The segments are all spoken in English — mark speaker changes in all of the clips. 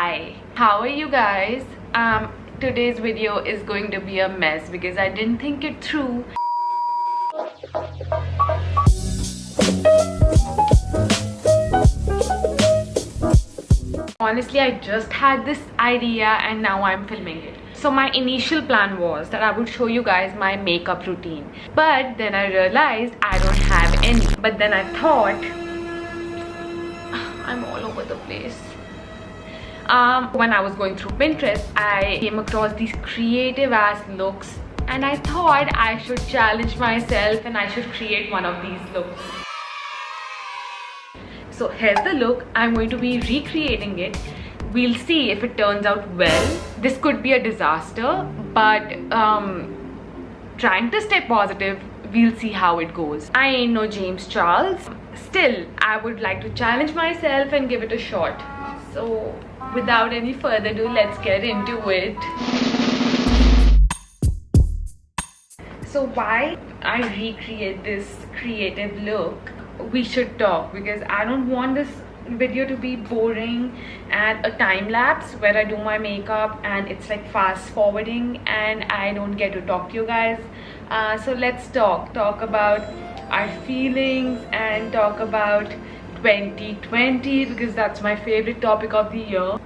Speaker 1: Hi, how are you guys? Today's video is going to be a mess because I didn't think it through. Honestly, I just had this idea and now I'm filming it. So my initial plan was that I would show you guys my makeup routine, but then I realized I don't have any. But then I thought, I'm all over the place. When I was going through Pinterest, I came across these creative ass looks and I thought I should challenge myself and I should create one of these looks. So here's the look. I'm going to be recreating it. We'll see if it turns out well. This could be a disaster, but trying to stay positive, we'll see how it goes. I ain't no James Charles. Still, I would like to challenge myself and give it a shot. So without any further ado, let's get into it. So why I recreate this creative look, we should talk, because I don't want this video to be boring and a time lapse where I do my makeup and it's like fast forwarding and I don't get to talk to you guys. So let's talk about our feelings and talk about 2020 because that's my favorite topic of the year.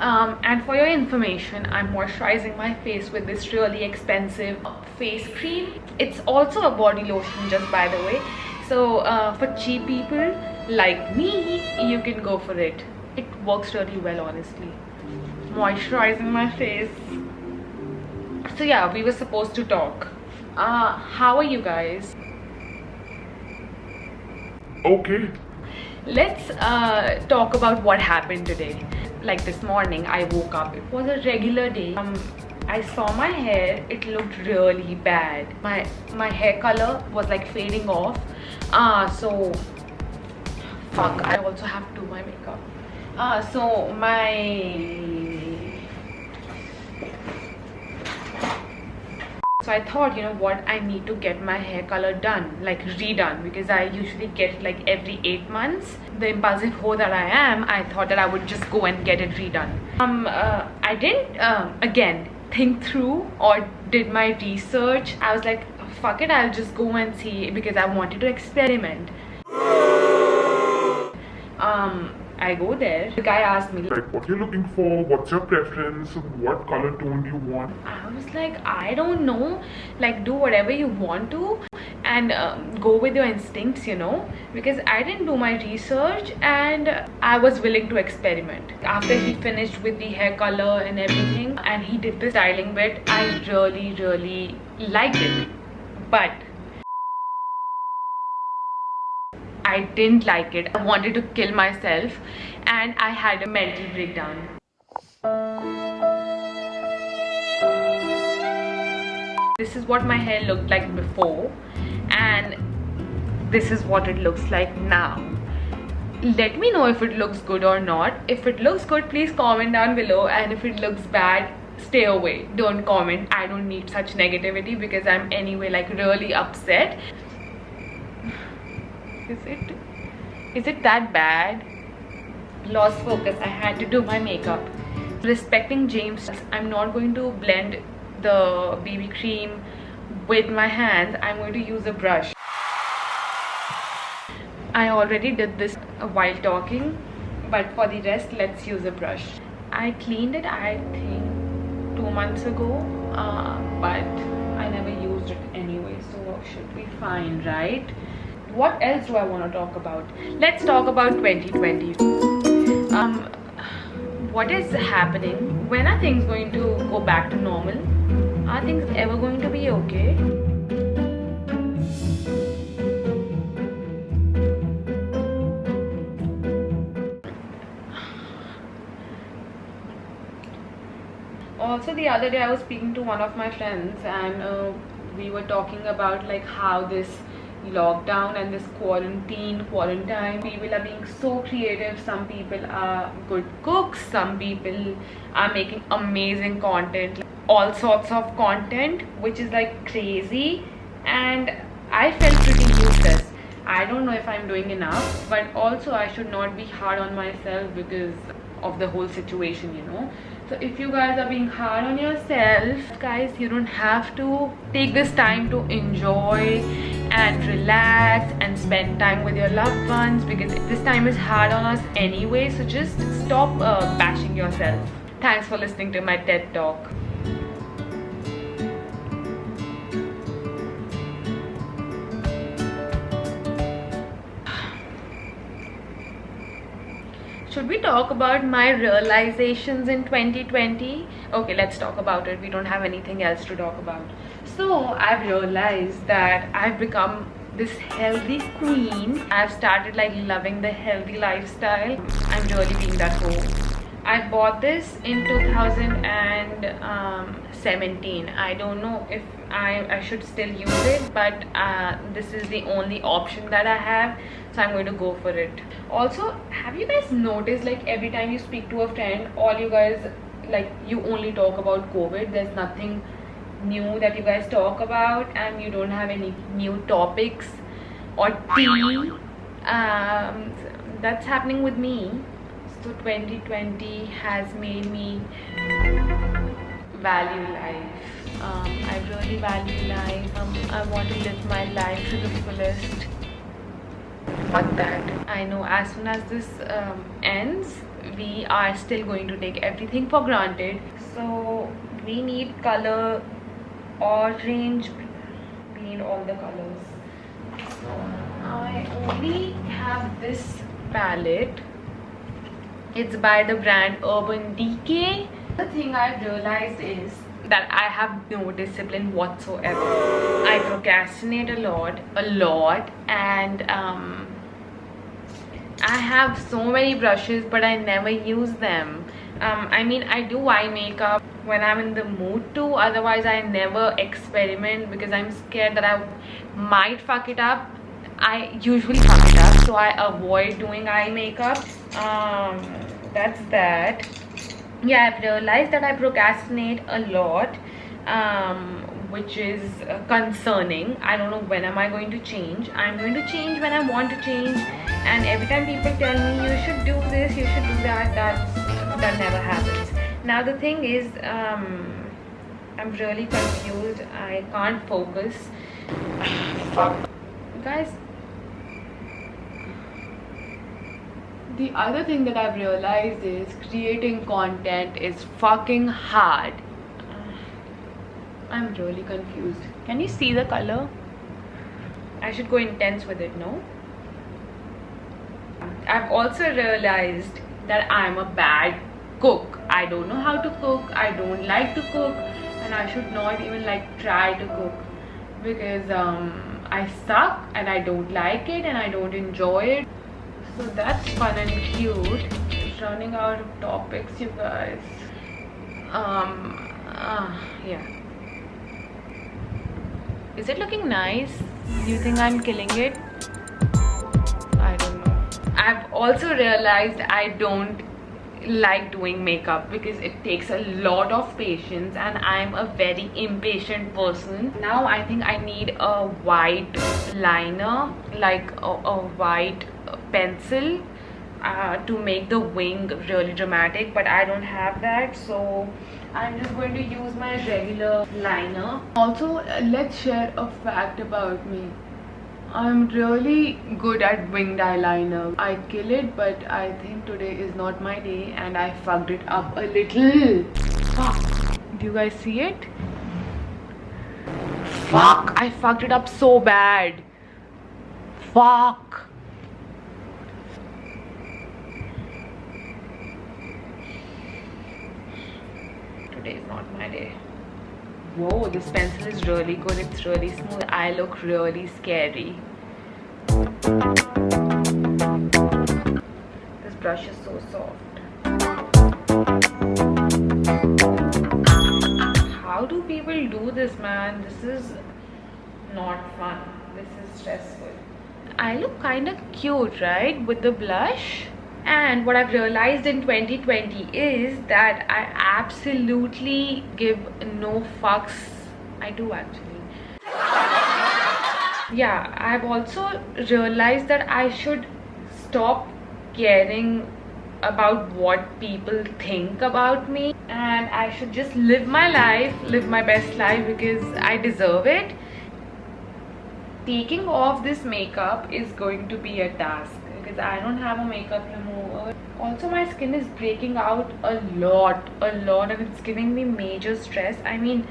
Speaker 1: And for your information, I'm moisturizing my face with this really expensive face cream. It's also a body lotion, just by the way. So for cheap people like me, you can go for it. It works really well, honestly. Moisturizing my face. So yeah, we were supposed to talk. How are you guys?
Speaker 2: Okay.
Speaker 1: Let's talk about what happened today. Like this morning, I woke up. It was a regular day. I saw my hair. It looked really bad. My hair color was like fading off. So fuck. I also have to do my makeup. So I thought, you know what, I need to get my hair color done, like redone, because I usually get it like every 8 months. The impulsive hoe that I am, I thought that I would just go and get it redone. I didn't again think through or did my research. I was like, fuck it, I'll just go and see, because I wanted to experiment. I go there. The guy asked me
Speaker 2: Like, what you're looking for, what's your preference, what color tone do you want?
Speaker 1: I was like, I don't know, like do whatever you want to and go with your instincts, you know, because I didn't do my research and I was willing to experiment. After he finished with the hair color and everything and he did the styling bit, I really liked it, but I didn't like it. I wanted to kill myself and I had a mental breakdown. This is what my hair looked like before and this is what it looks like now. Let me know if it looks good or not. If it looks good, please comment down below, and if it looks bad, stay away. Don't comment. I don't need such negativity because I'm anyway like really upset. Is it that bad? Lost focus. I had to do my makeup. Respecting James, I'm not going to blend the BB cream with my hands. I'm going to use a brush. I already did this while talking, but for the rest, let's use a brush. I cleaned it, I think 2 months ago, but I never used it anyway, so should be fine, right? What else do I want to talk about? Let's talk about 2020. What is happening? When are things going to go back to normal? Are things ever going to be okay? Also, the other day I was speaking to one of my friends and we were talking about like how this lockdown and this quarantine, people are being so creative. Some people are good cooks, some people are making amazing content, all sorts of content, which is like crazy, and I felt pretty useless. I don't know if I'm doing enough, but also I should not be hard on myself because of the whole situation, you know. So if you guys are being hard on yourself, guys, you don't have to. Take this time to enjoy and relax and spend time with your loved ones, because this time is hard on us anyway. So just stop bashing yourself. Thanks for listening to my TED talk. Should we talk about my realizations in 2020? Okay, let's talk about it. We don't have anything else to talk about. So I've realized that I've become this healthy queen. I've started like loving the healthy lifestyle. I'm really being that hoe. I bought this in 2017. I don't know if I should still use it, but this is the only option that I have, so I'm going to go for it. Also, have you guys noticed, like, every time you speak to a friend, all you guys, like, you only talk about COVID. There's nothing new that you guys talk about, and you don't have any new topics or tea. That's happening with me. So 2020 has made me value life. I really value life. I want to live my life to the fullest. Fuck that. I know as soon as this ends, we are still going to take everything for granted. So we need color, orange, we need all the colors. I only have this palette. It's by the brand Urban Decay. The thing I've realized is that I have no discipline whatsoever. I procrastinate a lot, and I have so many brushes, but I never use them. I mean, I do eye makeup when I'm in the mood to. Otherwise, I never experiment because I'm scared that I might fuck it up. I usually fuck it up, so I avoid doing eye makeup. That's that. Yeah, I've realized that I procrastinate a lot, which is concerning. I don't know when am I going to change. I'm going to change when I want to change, and every time people tell me you should do this, you should do that, that never happens. Now the thing is, I'm really confused. I can't focus. Fuck. Guys, the other thing that I've realized is creating content is fucking hard. I'm really confused. Can you see the color? I should go intense with it, no? I've also realized that I'm a bad cook. I don't know how to cook. I don't like to cook, and I should not even like try to cook, because I suck and I don't like it and I don't enjoy it. So that's fun and cute. Just running out of topics, you guys. Yeah. Is it looking nice? Do you think I'm killing it? I don't know. I've also realized I don't like doing makeup because it takes a lot of patience, and I'm a very impatient person. Now I think I need a white liner, like a white pencil, to make the wing really dramatic, but I don't have that, so I'm just going to use my regular liner. Also, let's share a fact about me. I'm really good at winged eyeliner. I kill it, but I think today is not my day and I fucked it up a little. Fuck. Do you guys see it? Fuck. I fucked it up so bad. Fuck. Today is not my day. Whoa, this pencil is really good. It's really smooth. I look really scary. This brush is so soft. How do people do this, man? This is not fun. This is stressful. I look kind of cute, right? With the blush. And what I've realized in 2020 is that I absolutely give no fucks. I do actually. Yeah, I've also realized that I should stop caring about what people think about me, and I should just live my life, live my best life, because I deserve it. Taking off this makeup is going to be a task because I don't have a makeup remover. Also, my skin is breaking out a lot, and it's giving me major stress. I mean,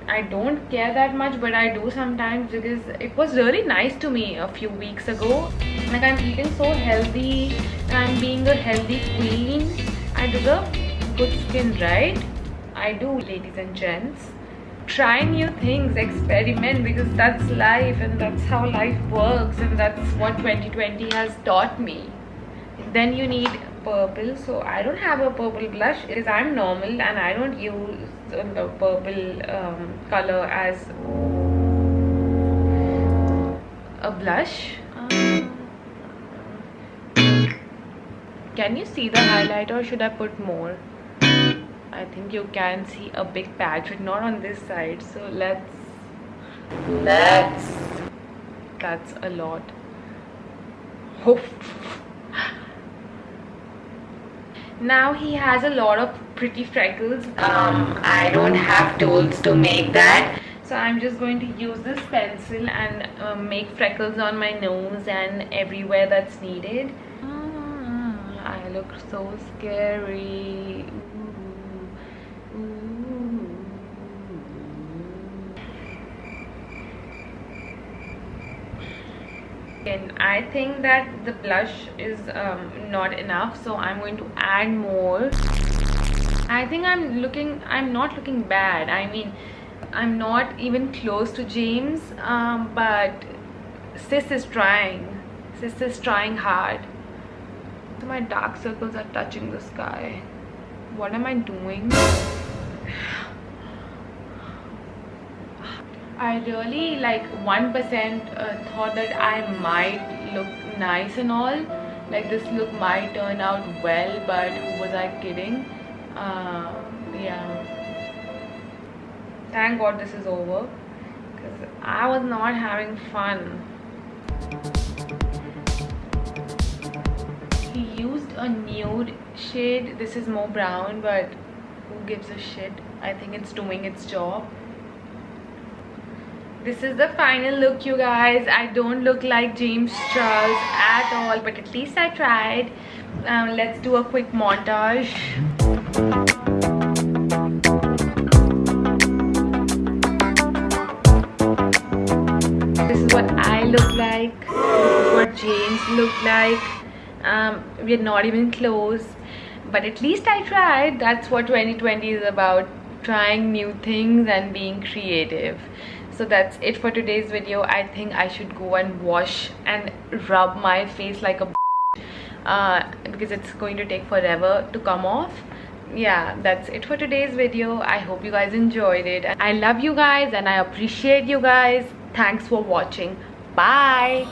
Speaker 1: I don't care that much, but I do sometimes, because it was really nice to me a few weeks ago. Like, I'm eating so healthy and I'm being a healthy queen. I deserve good skin, right? I do, ladies and gents. Try new things, experiment, because that's life and that's how life works, and that's what 2020 has taught me. Then you need purple, so I don't have a purple blush because I'm normal and I don't use the purple color as a blush. Can you see the highlighter, or should I put more? I think you can see a big patch, but not on this side, so let's that's a lot. Now he has a lot of pretty freckles. I don't have tools to make that, so I'm just going to use this pencil and make freckles on my nose and everywhere that's needed. I look so scary. And I think that the blush is not enough, so I'm going to add more. I think I'm not looking bad. I mean, I'm not even close to James, but sis is trying hard. So my dark circles are touching the sky. What am I doing? I really, like, 1% thought that I might look nice and all, like this look might turn out well, but who was I kidding? Yeah, thank God this is over, because I was not having fun. He used a nude shade. This is more brown, but who gives a shit? I think it's doing its job. This is the final look, you guys. I don't look like James Charles at all, but at least I tried. Let's do a quick montage. This is what I look like. This is what James looked like. We're not even close, but at least I tried. That's what 2020 is about, trying new things and being creative. So that's it for today's video. I think I should go and wash and rub my face like a because it's going to take forever to come off. Yeah, that's it for today's video. I hope you guys enjoyed it. I love you guys and I appreciate you guys. Thanks for watching. Bye.